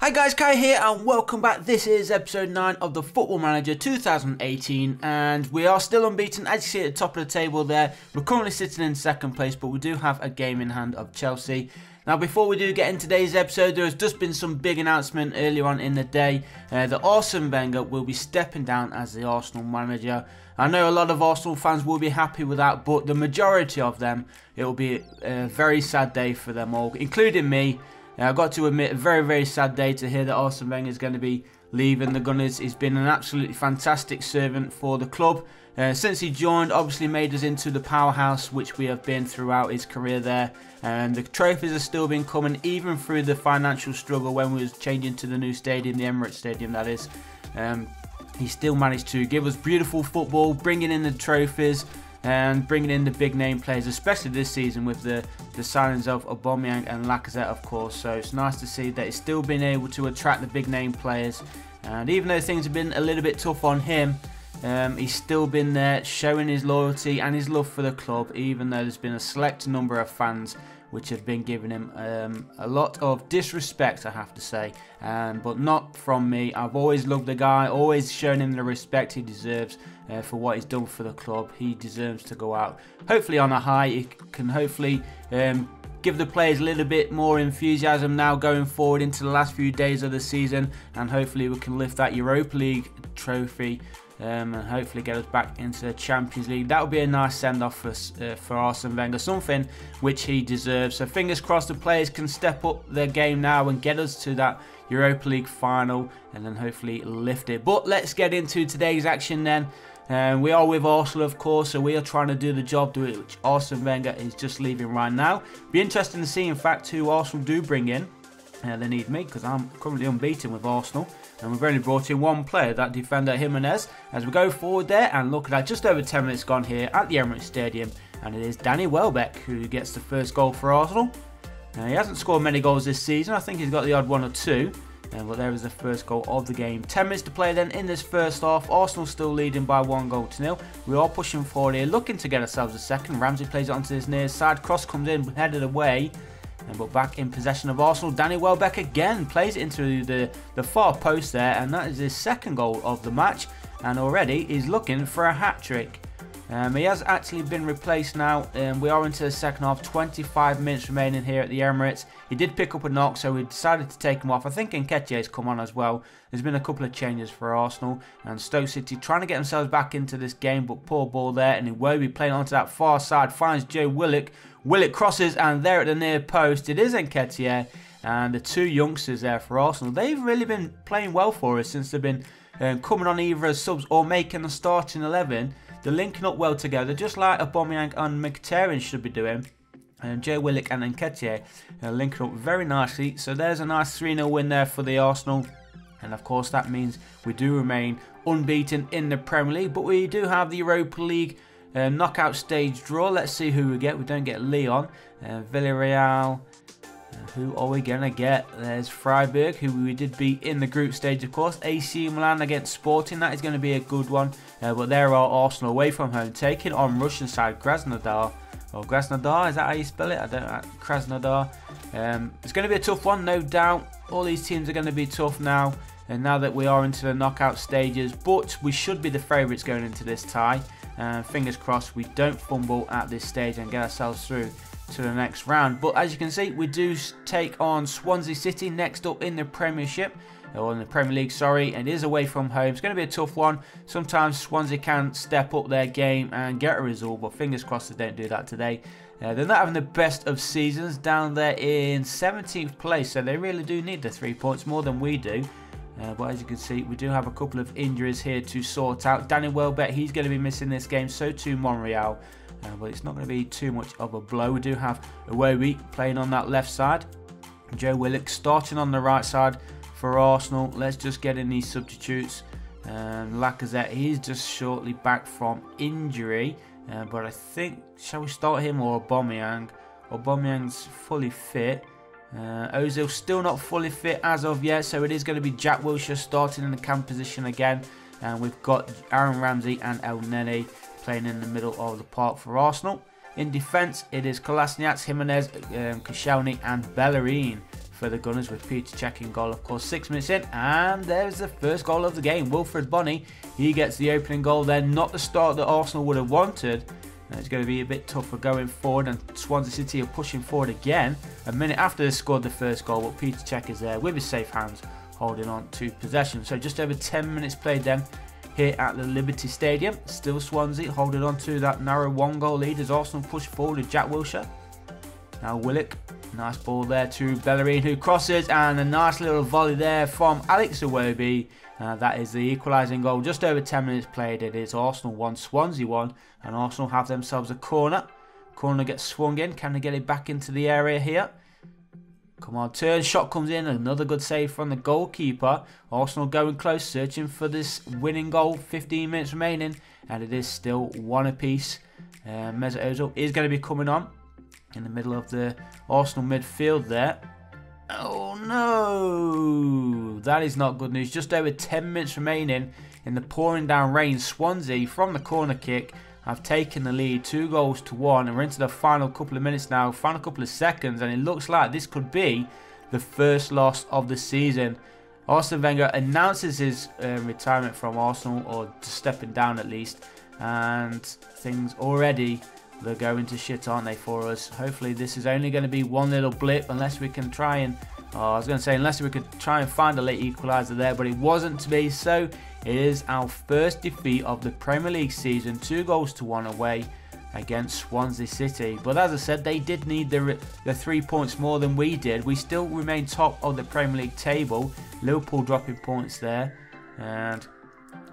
Hi guys, Kai here and welcome back. This is episode 9 of the Football Manager 2018 and we are still unbeaten. As you see at the top of the table there, we're currently sitting in second place, but we do have a game in hand of Chelsea. Now before we do get into today's episode, there has just been some big announcement earlier on in the day that Arsene Wenger will be stepping down as the Arsenal manager. I know a lot of Arsenal fans will be happy with that, but the majority of them, it will be a very sad day for them all, including me. I've got to admit, a very, very sad day to hear that Arsene Wenger is going to be leaving the Gunners. He's been an absolutely fantastic servant for the club. Since he joined, obviously made us into the powerhouse, which we have been throughout his career there. And the trophies have still been coming, even through the financial struggle when we was changing to the new stadium, the Emirates Stadium, that is. He still managed to give us beautiful football, bringing in the trophies, and bringing in the big name players, especially this season with the signings of Aubameyang and Lacazette, of course. So it's nice to see that he's still been able to attract the big name players. And even though things have been a little bit tough on him, he's still been there showing his loyalty and his love for the club, even though there's been a select number of fans which have been giving him a lot of disrespect, I have to say, but not from me. I've always loved the guy, always shown him the respect he deserves for what he's done for the club. He deserves to go out, hopefully on a high. He can hopefully give the players a little bit more enthusiasm now going forward into the last few days of the season, and hopefully we can lift that Europa League trophy and hopefully get us back into the Champions League. That would be a nice send-off for Arsene Wenger, something which he deserves. So fingers crossed the players can step up their game now and get us to that Europa League final and then hopefully lift it. But let's get into today's action then. We are with Arsenal, of course, so we are trying to do the job which Arsene Wenger is just leaving right now. Be interesting to see, in fact, who Arsenal do bring in. They need me because I'm currently unbeaten with Arsenal. And we've only brought in one player, that defender Jimenez, as we go forward there. And look at that, just over 10 minutes gone here at the Emirates Stadium. And it is Danny Welbeck who gets the first goal for Arsenal. He hasn't scored many goals this season. I think he's got the odd one or two. But there is the first goal of the game. 10 minutes to play then in this first half. Arsenal still leading by 1-0. We are pushing forward here, looking to get ourselves a second. Ramsey plays it onto this near side. Cross comes in, headed away. But back in possession of Arsenal. Danny Welbeck again plays it into the far post there. And that is his second goal of the match. And already he's looking for a hat-trick. He has actually been replaced now. We are into the second half. 25 minutes remaining here at the Emirates. He did pick up a knock, so we decided to take him off. I think Nketiah's come on as well. There's been a couple of changes for Arsenal. And Stoke City trying to get themselves back into this game, but poor ball there. And Iwobi playing onto that far side. Finds Joe Willock. Willock crosses, and there at the near post, it is Nketiah. And the two youngsters there for Arsenal. They've really been playing well for us since they've been coming on either as subs or making the starting 11. They're linking up well together, just like Aubameyang and Mkhitaryan should be doing. And Joe Willock and Nketiah linking up very nicely. So there's a nice 3-0 win there for the Arsenal. And of course that means we do remain unbeaten in the Premier League. But we do have the Europa League knockout stage draw. Let's see who we get. We don't get Lyon. Villarreal. Who are we going to get? There's Freiburg, who we did beat in the group stage, of course. AC Milan against Sporting. That is going to be a good one. But there are Arsenal away from home, taking on Russian side Krasnodar. Or Krasnodar, is that how you spell it? I don't know. Krasnodar. It's going to be a tough one, no doubt. All these teams are going to be tough now. And now that we are into the knockout stages. But we should be the favourites going into this tie. Fingers crossed we don't fumble at this stage and get ourselves through to the next round. But as you can see, we do take on Swansea City next up in the Premiership, or in the Premier League, sorry, and it is away from home. It's going to be a tough one. Sometimes Swansea can step up their game and get a result, but fingers crossed they don't do that today. They're not having the best of seasons, down there in 17th place, so they really do need the 3 points more than we do. But as you can see, we do have a couple of injuries here to sort out. Danny Welbeck, he's going to be missing this game, so too Monreal. But it's not going to be too much of a blow. We do have Iwobi playing on that left side. Joe Willock starting on the right side for Arsenal. Let's just get in these substitutes. Lacazette, he's just shortly back from injury. But I think, shall we start him or Aubameyang? Aubameyang's fully fit. Ozil still not fully fit as of yet. So it is going to be Jack Wilshere starting in the cam position again. And we've got Aaron Ramsey and El Nene playing in the middle of the park for Arsenal. In defence, it is Kolasinac, Jimenez, Koscielny and Bellerin for the Gunners with Peter Cech in goal, of course. 6 minutes in, and there's the first goal of the game. Wilfred Bonney, he gets the opening goal there. Not the start that Arsenal would have wanted. It's going to be a bit tougher going forward, and Swansea City are pushing forward again. A minute after they scored the first goal, but Peter Cech is there with his safe hands, holding on to possession. So just over 10 minutes played then here at the Liberty Stadium. Still Swansea holding on to that narrow 1-goal lead as Arsenal push forward with Jack Wilshere. Now Willock, nice ball there to Bellerin, who crosses, and a nice little volley there from Alex Iwobi. That is the equalising goal. Just over 10 minutes played. It is Arsenal 1, Swansea 1, and Arsenal have themselves a corner. Corner gets swung in. Can they get it back into the area here? Come on, turn, shot comes in, another good save from the goalkeeper. Arsenal going close, searching for this winning goal. 15 minutes remaining, and it is still 1 apiece. Mesut Ozil is going to be coming on in the middle of the Arsenal midfield there. Oh no, that is not good news. Just over 10 minutes remaining in the pouring down rain. Swansea from the corner kick have taken the lead 2-1, and we're into the final couple of minutes now, final couple of seconds, and it looks like this could be the first loss of the season. Arsene Wenger announces his retirement from Arsenal, or stepping down at least, and things already, they're going to shit, aren't they, for us? Hopefully this is only going to be one little blip, unless we can try and, unless we could try and find a late equaliser there, but it wasn't to be. So it is our first defeat of the Premier League season, 2-1 away against Swansea City. But as I said, they did need the 3 points more than we did. We still remain top of the Premier League table. Liverpool dropping points there, and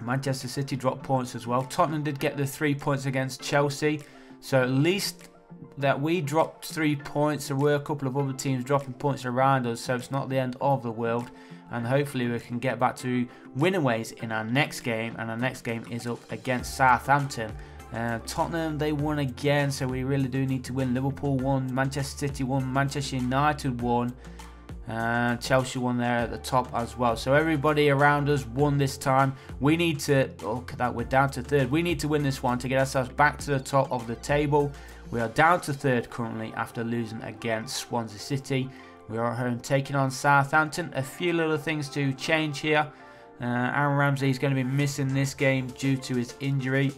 Manchester City dropped points as well. Tottenham did get the 3 points against Chelsea. So at least that we dropped 3 points. There were a couple of other teams dropping points around us, so it's not the end of the world. And hopefully we can get back to winning ways in our next game. And our next game is up against Southampton. Tottenham, they won again, so we really do need to win. Liverpool won, Manchester City won, Manchester United won, and Chelsea won there at the top as well. So everybody around us won this time. We need to, look at that, we're down to third. We need to win this one to get ourselves back to the top of the table. We are down to third currently after losing against Swansea City. We are at home taking on Southampton. A few little things to change here. Aaron Ramsey is going to be missing this game due to his injury.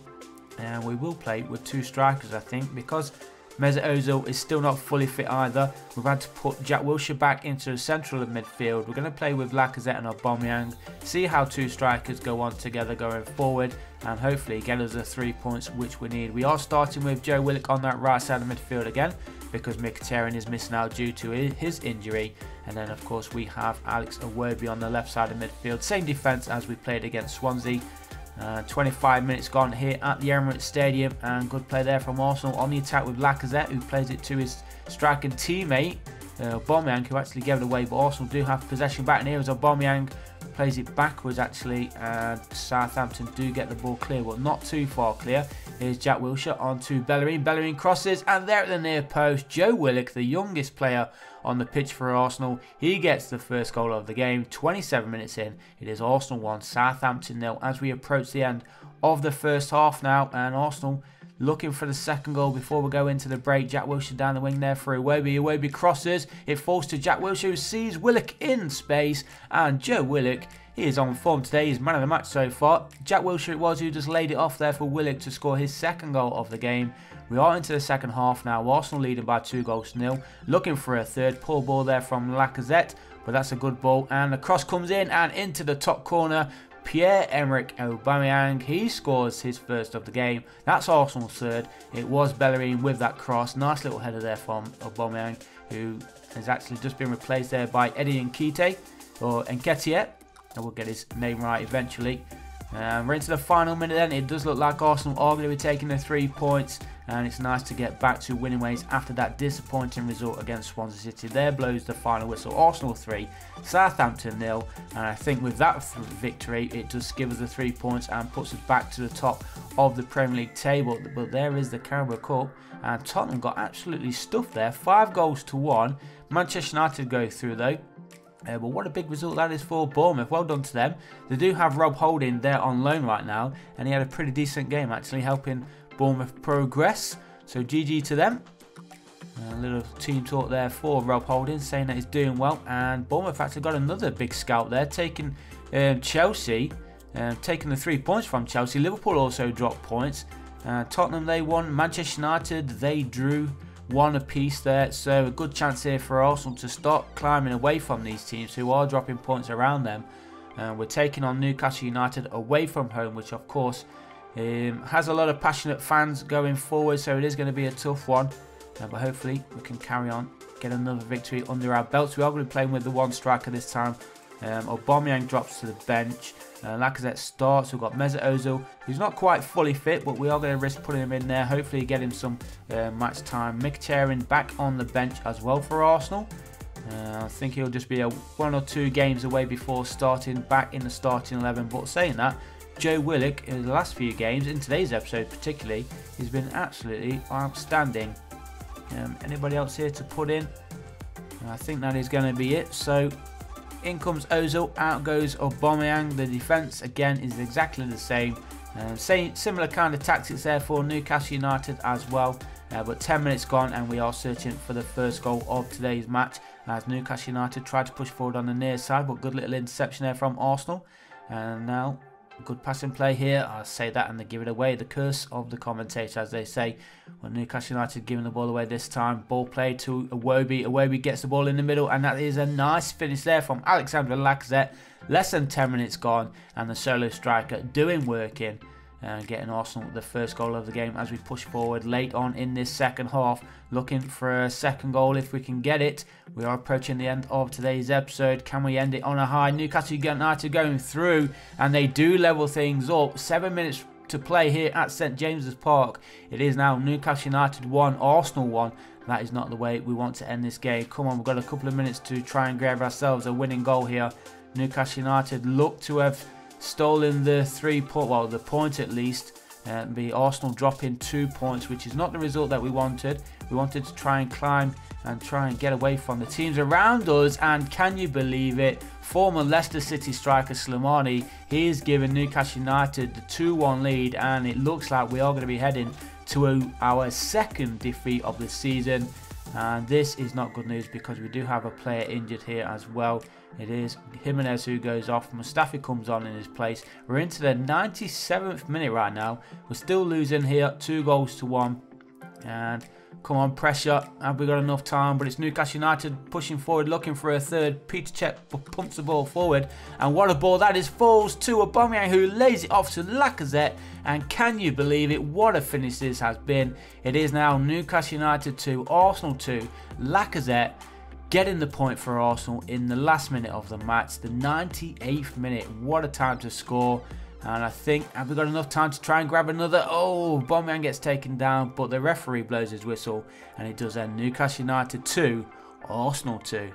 And we will play with 2 strikers, I think, because Mesut Ozil is still not fully fit either. We've had to put Jack Wilshere back into the central of midfield. We're going to play with Lacazette and Aubameyang, see how 2 strikers go on together going forward, and hopefully get us the 3 points which we need. We are starting with Joe Willock on that right side of midfield again, because Mkhitaryan is missing out due to his injury. And then of course we have Alex Iwobi on the left side of midfield. Same defence as we played against Swansea. 25 minutes gone here at the Emirates Stadium, and good play there from Arsenal on the attack with Lacazette, who plays it to his striking teammate Aubameyang, who actually gave it away, but Arsenal do have possession back, and here is Aubameyang, plays it backwards actually, and Southampton do get the ball clear, but not too far clear. Here's Jack Wilshere on to Bellerin. Bellerin crosses, and there at the near post, Joe Willock, the youngest player on the pitch for Arsenal, he gets the first goal of the game. 27 minutes in, it is Arsenal 1, Southampton 0 as we approach the end of the first half now, and Arsenal looking for the second goal before we go into the break. Jack Wilshere down the wing there for Iwobi. Iwobi crosses, it falls to Jack Wilshere, who sees Willock in space, and Joe Willock, he is on form today. He's man of the match so far. Jack Wilshere it was who just laid it off there for Willock to score his second goal of the game. We are into the second half now. Arsenal leading by 2-0. Looking for a third. Poor ball there from Lacazette, but that's a good ball. And the cross comes in and into the top corner. Pierre-Emerick Aubameyang, he scores his first of the game. That's Arsenal's third. It was Bellerin with that cross. Nice little header there from Aubameyang, who has actually just been replaced there by Eddie Nketiah, or Nketiah. I will get his name right eventually. We're into the final minute then. It does look like Arsenal are going to be taking the 3 points, and it's nice to get back to winning ways after that disappointing result against Swansea City. There blows the final whistle. Arsenal 3, Southampton 0, and I think with that victory it does give us the 3 points and puts us back to the top of the Premier League table. But there is the Carabao Cup, and Tottenham got absolutely stuffed there, 5-1. Manchester United go through though. But what a big result that is for Bournemouth. Well done to them. They do have Rob Holding there on loan right now, and he had a pretty decent game actually, helping Bournemouth progress. So GG to them. A little team talk there for Rob Holding, saying that he's doing well. And Bournemouth actually got another big scout there, taking Chelsea, taking the 3 points from Chelsea. Liverpool also dropped points. Tottenham, they won. Manchester United, they drew 1 apiece there. So a good chance here for Arsenal to start climbing away from these teams who are dropping points around them. We're taking on Newcastle United away from home, which of course has a lot of passionate fans going forward. So it is going to be a tough one. But hopefully we can carry on, get another victory under our belts. We are going to be playing with the 1 striker this time. Aubameyang drops to the bench. Lacazette starts. We've got Mesut Ozil, who's not quite fully fit, but we are going to risk putting him in there. Hopefully get him some match time. Mkhitaryan back on the bench as well for Arsenal. I think he'll just be 1 or 2 games away before starting back in the starting 11. But saying that, Joe Willock in the last few games, in today's episode particularly, has been absolutely outstanding. Anybody else here to put in? I think that is going to be it. So in comes Ozil, out goes Aubameyang. The defence again is exactly the same. Similar kind of tactics there for Newcastle United as well. But 10 minutes gone and we are searching for the first goal of today's match, as Newcastle United tried to push forward on the near side, but good little interception there from Arsenal. And now good passing play here. I'll say that and they give it away. The curse of the commentator, as they say. Well, Newcastle United giving the ball away this time. Ball played to Iwobi. Iwobi gets the ball in the middle, and that is a nice finish there from Alexander Lacazette. Less than 10 minutes gone, and the solo striker doing work in. Getting Arsenal the first goal of the game as we push forward late on in this second half, looking for a second goal if we can get it. We are approaching the end of today's episode. Can we end it on a high? Newcastle United going through, and they do level things up. 7 minutes to play here at St James's Park. It is now Newcastle United 1, Arsenal 1. That is not the way we want to end this game. Come on, we've got a couple of minutes to try and grab ourselves a winning goal here. Newcastle United look to have stolen the 3 point, well, the point at least. The Arsenal dropping 2 points, which is not the result that we wanted. We wanted to try and climb and try and get away from the teams around us. And can you believe it? Former Leicester City striker Slimani, he is giving Newcastle United the 2-1 lead, and it looks like we are going to be heading to our second defeat of the season. And this is not good news because we do have a player injured here as well. It is Jimenez who goes off. Mustafi comes on in his place. We're into the 97th minute right now. We're still losing here, 2-1. And come on, pressure. Have we got enough time? But it's Newcastle United pushing forward, looking for a third. Peter Cech pumps the ball forward. And what a ball that is. Falls to Aubameyang, who lays it off to Lacazette. And can you believe it? What a finish this has been. It is now Newcastle United 2, Arsenal 2. Lacazette getting the point for Arsenal in the last minute of the match, the 98th minute. What a time to score. And I think, have we got enough time to try and grab another? Oh, Aubameyang gets taken down, but the referee blows his whistle, and it does end Newcastle United 2, Arsenal 2.